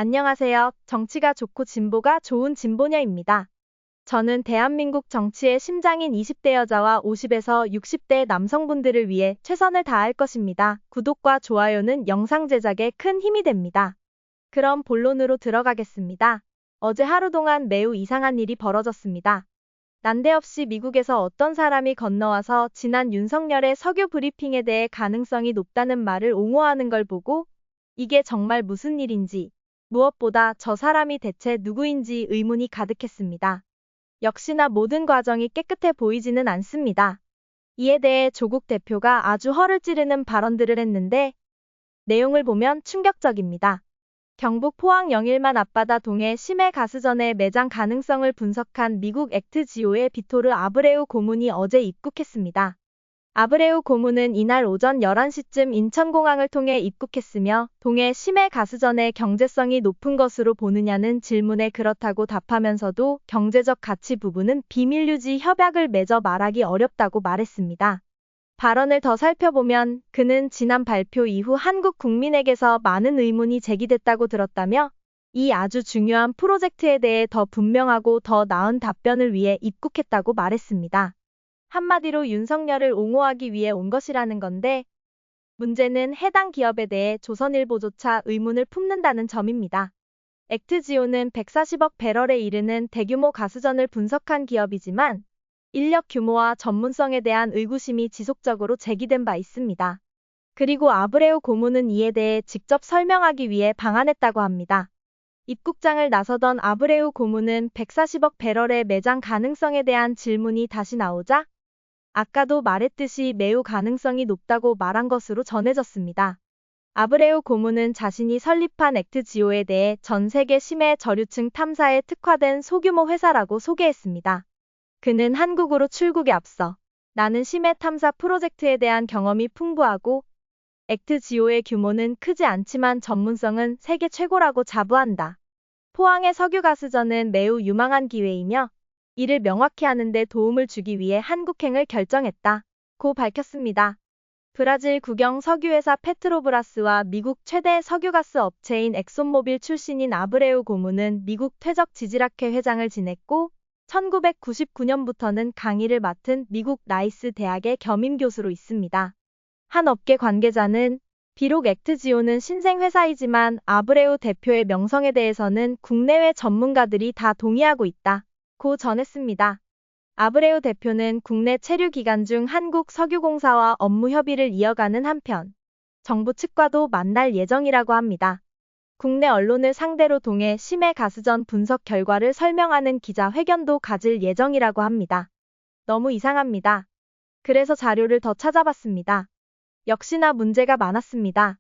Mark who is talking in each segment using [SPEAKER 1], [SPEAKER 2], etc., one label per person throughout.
[SPEAKER 1] 안녕하세요. 정치가 좋고 진보가 좋은 진보녀입니다. 저는 대한민국 정치의 심장인 20대 여자와 50에서 60대 남성분들을 위해 최선을 다할 것입니다. 구독과 좋아요는 영상 제작에 큰 힘이 됩니다. 그럼 본론으로 들어가겠습니다. 어제 하루 동안 매우 이상한 일이 벌어졌습니다. 난데없이 미국에서 어떤 사람이 건너와서 지난 윤석열의 석유 브리핑에 대해 가능성이 높다는 말을 옹호하는 걸 보고 이게 정말 무슨 일인지, 무엇보다 저 사람이 대체 누구인지 의문이 가득했습니다. 역시나 모든 과정이 깨끗해 보이지는 않습니다. 이에 대해 조국 대표가 아주 허를 찌르는 발언들을 했는데 내용을 보면 충격적입니다. 경북 포항 영일만 앞바다 동해 심해 가스전의 매장 가능성을 분석한 미국 액트지오의 비토르 아브레우 고문이 어제 입국했습니다. 아브레우 고문은 이날 오전 11시쯤 인천공항을 통해 입국했으며 동해 심해 가스전의 경제성이 높은 것으로 보느냐는 질문에 그렇다고 답하면서도 경제적 가치 부분은 비밀 유지 협약을 맺어 말하기 어렵다고 말했습니다. 발언을 더 살펴보면 그는 지난 발표 이후 한국 국민에게서 많은 의문이 제기됐다고 들었다며 이 아주 중요한 프로젝트에 대해 더 분명하고 더 나은 답변을 위해 입국했다고 말했습니다. 한마디로 윤석열을 옹호하기 위해 온 것이라는 건데 문제는 해당 기업에 대해 조선일보조차 의문을 품는다는 점입니다. 액트지오는 140억 배럴에 이르는 대규모 가스전을 분석한 기업이지만 인력 규모와 전문성에 대한 의구심이 지속적으로 제기된 바 있습니다. 그리고 아브레우 고문은 이에 대해 직접 설명하기 위해 방한했다고 합니다. 입국장을 나서던 아브레우 고문은 140억 배럴의 매장 가능성에 대한 질문이 다시 나오자 아까도 말했듯이 매우 가능성이 높다고 말한 것으로 전해졌습니다. 아브레우 고문은 자신이 설립한 액트지오에 대해 전 세계 심해 저류층 탐사에 특화된 소규모 회사라고 소개했습니다. 그는 한국으로 출국에 앞서 나는 심해 탐사 프로젝트에 대한 경험이 풍부하고 액트지오의 규모는 크지 않지만 전문성은 세계 최고라고 자부한다. 포항의 석유가스전은 매우 유망한 기회이며 이를 명확히 하는 데 도움을 주기 위해 한국행을 결정했다고 밝혔습니다. 브라질 국영 석유회사 페트로브라스와 미국 최대 석유가스 업체인 엑손모빌 출신인 아브레우 고문은 미국 퇴적 지질학회 회장을 지냈고 1999년부터는 강의를 맡은 미국 라이스 대학의 겸임 교수로 있습니다. 한 업계 관계자는 비록 액트지오는 신생 회사이지만 아브레우 대표의 명성에 대해서는 국내외 전문가들이 다 동의하고 있다고 전했습니다. 아브레우 대표는 국내 체류 기간 중 한국석유공사와 업무 협의를 이어가는 한편 정부 측과도 만날 예정이라고 합니다. 국내 언론을 상대로 동해 심해 가스전 분석 결과를 설명하는 기자회견도 가질 예정이라고 합니다. 너무 이상합니다. 그래서 자료를 더 찾아봤습니다. 역시나 문제가 많았습니다.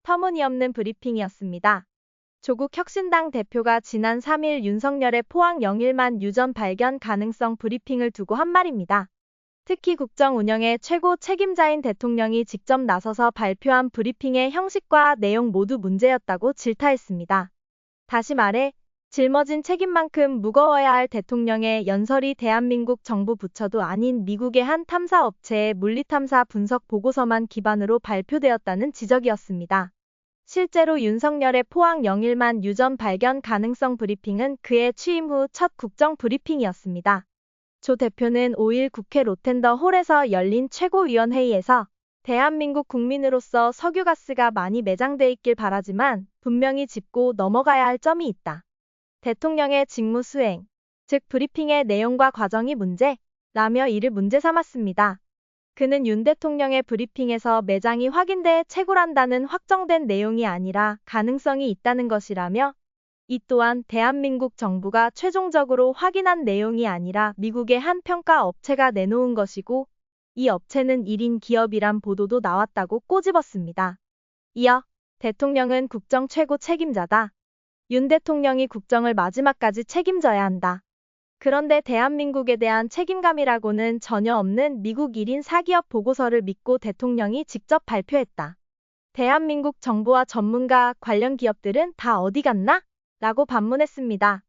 [SPEAKER 1] 터무니없는 브리핑이었습니다. 조국 혁신당 대표가 지난 3일 윤석열의 포항 영일만 유전 발견 가능성 브리핑을 두고 한 말입니다. 특히 국정 운영의 최고 책임자인 대통령이 직접 나서서 발표한 브리핑의 형식과 내용 모두 문제였다고 질타했습니다. 다시 말해 짊어진 책임만큼 무거워야 할 대통령의 연설이 대한민국 정부 부처도 아닌 미국의 한 탐사업체의 물리탐사 분석 보고서만 기반으로 발표되었다는 지적이었습니다. 실제로 윤석열의 포항 영일만 유전 발견 가능성 브리핑은 그의 취임 후 첫 국정 브리핑이었습니다. 조 대표는 5일 국회 로텐더 홀에서 열린 최고위원회의에서 대한민국 국민으로서 석유가스가 많이 매장돼 있길 바라지만 분명히 짚고 넘어가야 할 점이 있다. 대통령의 직무 수행, 즉 브리핑의 내용과 과정이 문제라며 이를 문제 삼았습니다. 그는 윤 대통령의 브리핑에서 매장이 확인돼 채굴한다는 확정된 내용이 아니라 가능성이 있다는 것이라며 이 또한 대한민국 정부가 최종적으로 확인한 내용이 아니라 미국의 한 평가 업체가 내놓은 것이고 이 업체는 1인 기업이란 보도도 나왔다고 꼬집었습니다. 이어 대통령은 국정 최고 책임자다. 윤 대통령이 국정을 마지막까지 책임져야 한다. 그런데 대한민국에 대한 책임감이라고는 전혀 없는 미국 1인 사기업 보고서를 믿고 대통령이 직접 발표했다. 대한민국 정부와 전문가 관련 기업들은 다 어디 갔나? 라고 반문했습니다.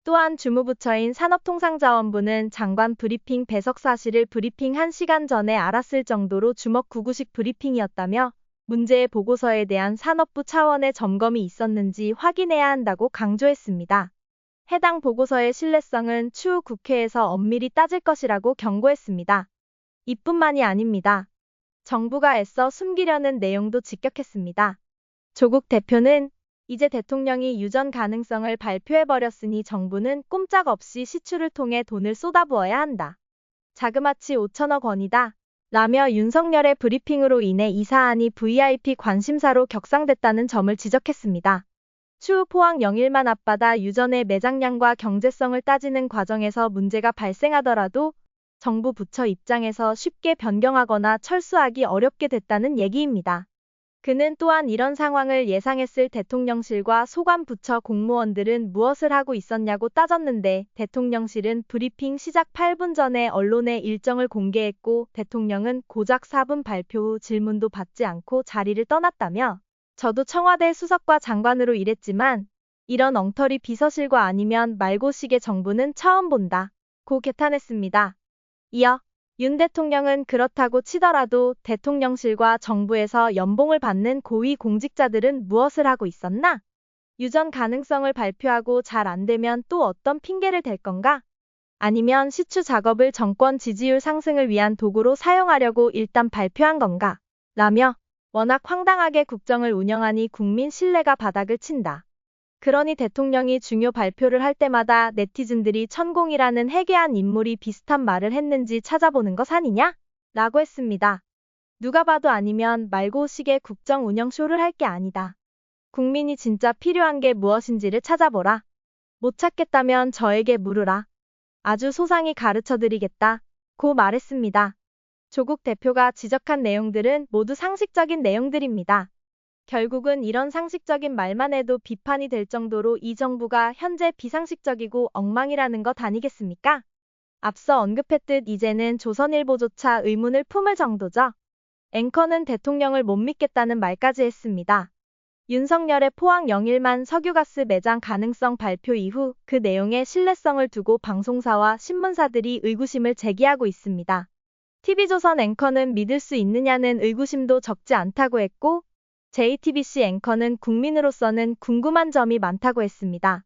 [SPEAKER 1] 또한 주무부처인 산업통상자원부는 장관 브리핑 배석 사실을 브리핑 1시간 전에 알았을 정도로 주먹구구식 브리핑이었다며 문제의 보고서에 대한 산업부 차원의 점검이 있었는지 확인해야 한다고 강조했습니다. 해당 보고서의 신뢰성은 추후 국회에서 엄밀히 따질 것이라고 경고했습니다. 이뿐만이 아닙니다. 정부가 애써 숨기려는 내용도 직격했습니다. 조국 대표는 이제 대통령이 유전 가능성을 발표해버렸으니 정부는 꼼짝없이 시추를 통해 돈을 쏟아부어야 한다. 자그마치 5천억 원이다. 라며 윤석열의 브리핑으로 인해 이 사안이 VIP 관심사로 격상됐다는 점을 지적했습니다. 추후 포항 영일만 앞바다 유전의 매장량과 경제성을 따지는 과정에서 문제가 발생하더라도 정부 부처 입장에서 쉽게 변경하거나 철수하기 어렵게 됐다는 얘기입니다. 그는 또한 이런 상황을 예상했을 대통령실과 소관부처 공무원들은 무엇을 하고 있었냐고 따졌는데 대통령실은 브리핑 시작 8분 전에 언론에 일정을 공개했고 대통령은 고작 4분 발표 후 질문도 받지 않고 자리를 떠났다며 저도 청와대 수석과 장관으로 일했지만 이런 엉터리 비서실과 아니면 말고식의 정부는 처음 본다. 고 개탄했습니다. 이어 윤 대통령은 그렇다고 치더라도 대통령실과 정부에서 연봉을 받는 고위 공직자들은 무엇을 하고 있었나? 유전 가능성을 발표하고 잘 안 되면 또 어떤 핑계를 댈 건가? 아니면 시추 작업을 정권 지지율 상승을 위한 도구로 사용하려고 일단 발표한 건가? 라며 워낙 황당하게 국정을 운영하니 국민 신뢰가 바닥을 친다. 그러니 대통령이 중요 발표를 할 때마다 네티즌들이 천공이라는 해괴한 인물이 비슷한 말을 했는지 찾아보는 것 아니냐? 라고 했습니다. 누가 봐도 아니면 말고식의 국정 운영 쇼를 할 게 아니다. 국민이 진짜 필요한 게 무엇인지를 찾아보라. 못 찾겠다면 저에게 물으라. 아주 소상히 가르쳐 드리겠다. 고 말했습니다. 조국 대표가 지적한 내용들은 모두 상식적인 내용들입니다. 결국은 이런 상식적인 말만 해도 비판이 될 정도로 이 정부가 현재 비상식적이고 엉망이라는 것 아니겠습니까? 앞서 언급했듯 이제는 조선일보조차 의문을 품을 정도죠. 앵커는 대통령을 못 믿겠다는 말까지 했습니다. 윤석열의 포항 영일만 석유가스 매장 가능성 발표 이후 그 내용의 신뢰성을 두고 방송사와 신문사들이 의구심을 제기하고 있습니다. TV조선 앵커는 믿을 수 있느냐는 의구심도 적지 않다고 했고 JTBC 앵커는 국민으로서는 궁금한 점이 많다고 했습니다.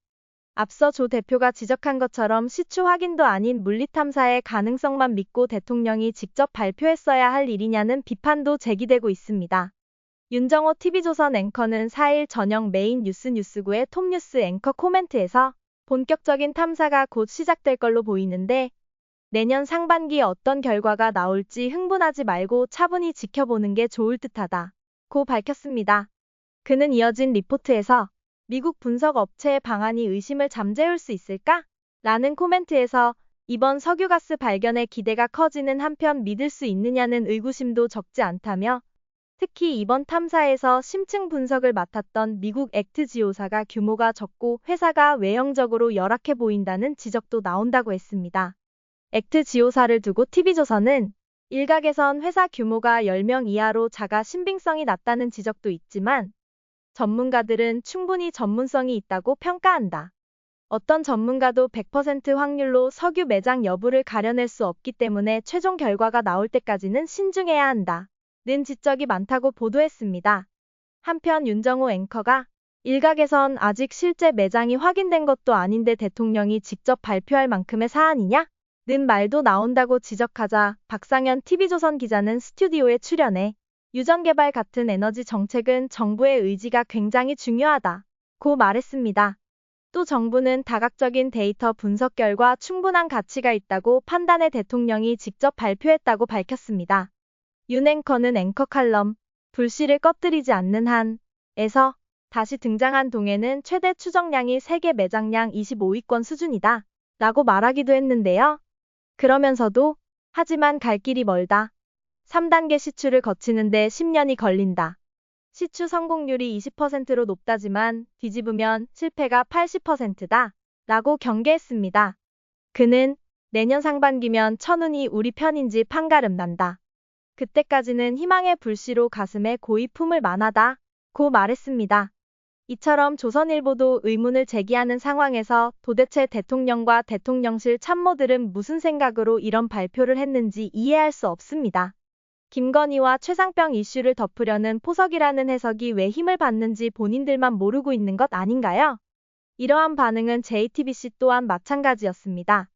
[SPEAKER 1] 앞서 조 대표가 지적한 것처럼 시추 확인도 아닌 물리탐사의 가능성만 믿고 대통령이 직접 발표했어야 할 일이냐는 비판도 제기되고 있습니다. 윤정호 TV조선 앵커는 4일 저녁 메인 뉴스구의 톱뉴스 앵커 코멘트에서 본격적인 탐사가 곧 시작될 걸로 보이는데 내년 상반기에 어떤 결과가 나올지 흥분하지 말고 차분히 지켜보는 게 좋을 듯하다. 고 밝혔습니다. 그는 이어진 리포트에서 미국 분석 업체의 방안이 의심을 잠재울 수 있을까? 라는 코멘트에서 이번 석유가스 발견에 기대가 커지는 한편 믿을 수 있느냐는 의구심도 적지 않다며 특히 이번 탐사에서 심층 분석을 맡았던 미국 액트지오사가 규모가 적고 회사가 외형적으로 열악해 보인다는 지적도 나온다고 했습니다. 액트지오사를 두고 TV조선은 일각에선 회사 규모가 10명 이하로 작아 신빙성이 낮다는 지적도 있지만 전문가들은 충분히 전문성이 있다고 평가한다. 어떤 전문가도 100% 확률로 석유 매장 여부를 가려낼 수 없기 때문에 최종 결과가 나올 때까지는 신중해야 한다. 는 지적이 많다고 보도했습니다. 한편 윤정호 앵커가 일각에선 아직 실제 매장이 확인된 것도 아닌데 대통령이 직접 발표할 만큼의 사안이냐? 는 말도 나온다고 지적하자 박상현 TV조선 기자는 스튜디오에 출연해 유전개발 같은 에너지 정책은 정부의 의지가 굉장히 중요하다. 고 말했습니다. 또 정부는 다각적인 데이터 분석 결과 충분한 가치가 있다고 판단해 대통령이 직접 발표했다고 밝혔습니다. 윤 앵커는 앵커 칼럼 불씨를 꺼뜨리지 않는 한에서 다시 등장한 동해는 최대 추정량이 세계 매장량 25위권 수준이다. 라고 말하기도 했는데요. 그러면서도 하지만 갈 길이 멀다. 3단계 시추를 거치는데 10년이 걸린다. 시추 성공률이 20%로 높다지만 뒤집으면 실패가 80%다. 라고 경계했습니다. 그는 내년 상반기면 천운이 우리 편인지 판가름 난다. 그때까지는 희망의 불씨로 가슴에 고이 품을 만하다. 고 말했습니다. 이처럼 조선일보도 의문을 제기하는 상황에서 도대체 대통령과 대통령실 참모들은 무슨 생각으로 이런 발표를 했는지 이해할 수 없습니다. 김건희와 최상병 이슈를 덮으려는 포석이라는 해석이 왜 힘을 받는지 본인들만 모르고 있는 것 아닌가요? 이러한 반응은 JTBC 또한 마찬가지였습니다.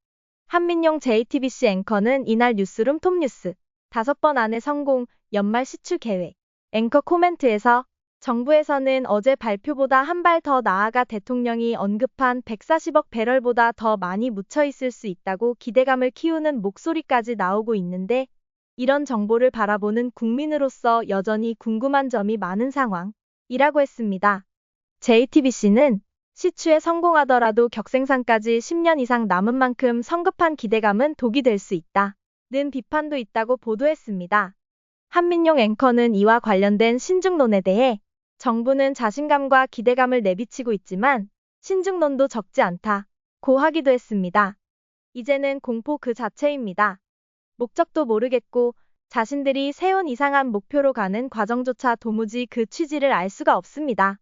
[SPEAKER 1] 한민용 JTBC 앵커는 이날 뉴스룸 톱뉴스 5번 안에 성공, 연말 시추 계획 앵커 코멘트에서 정부에서는 어제 발표보다 한 발 더 나아가 대통령이 언급한 140억 배럴보다 더 많이 묻혀 있을 수 있다고 기대감을 키우는 목소리까지 나오고 있는데 이런 정보를 바라보는 국민으로서 여전히 궁금한 점이 많은 상황이라고 했습니다. JTBC는 시추에 성공하더라도 격생산까지 10년 이상 남은 만큼 성급한 기대감은 독이 될 수 있다는 비판도 있다고 보도했습니다. 한민용 앵커는 이와 관련된 신중론에 대해 정부는 자신감과 기대감을 내비치고 있지만 신중론도 적지 않다고 하기도 했습니다. 이제는 공포 그 자체입니다. 목적도 모르겠고 자신들이 세운 이상한 목표로 가는 과정조차 도무지 그 취지를 알 수가 없습니다.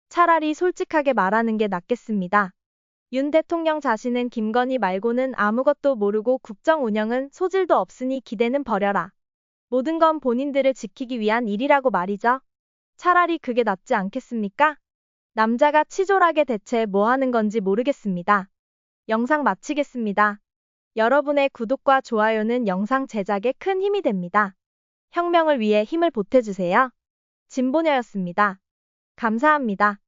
[SPEAKER 1] 차라리 솔직하게 말하는 게 낫겠습니다. 윤 대통령 자신은 김건희 말고는 아무것도 모르고 국정 운영은 소질도 없으니 기대는 버려라. 모든 건 본인들을 지키기 위한 일이라고 말이죠. 차라리 그게 낫지 않겠습니까? 남자가 치졸하게 대체 뭐 하는 건지 모르겠습니다. 영상 마치겠습니다. 여러분의 구독과 좋아요는 영상 제작에 큰 힘이 됩니다. 혁명을 위해 힘을 보태주세요. 진보녀였습니다. 감사합니다.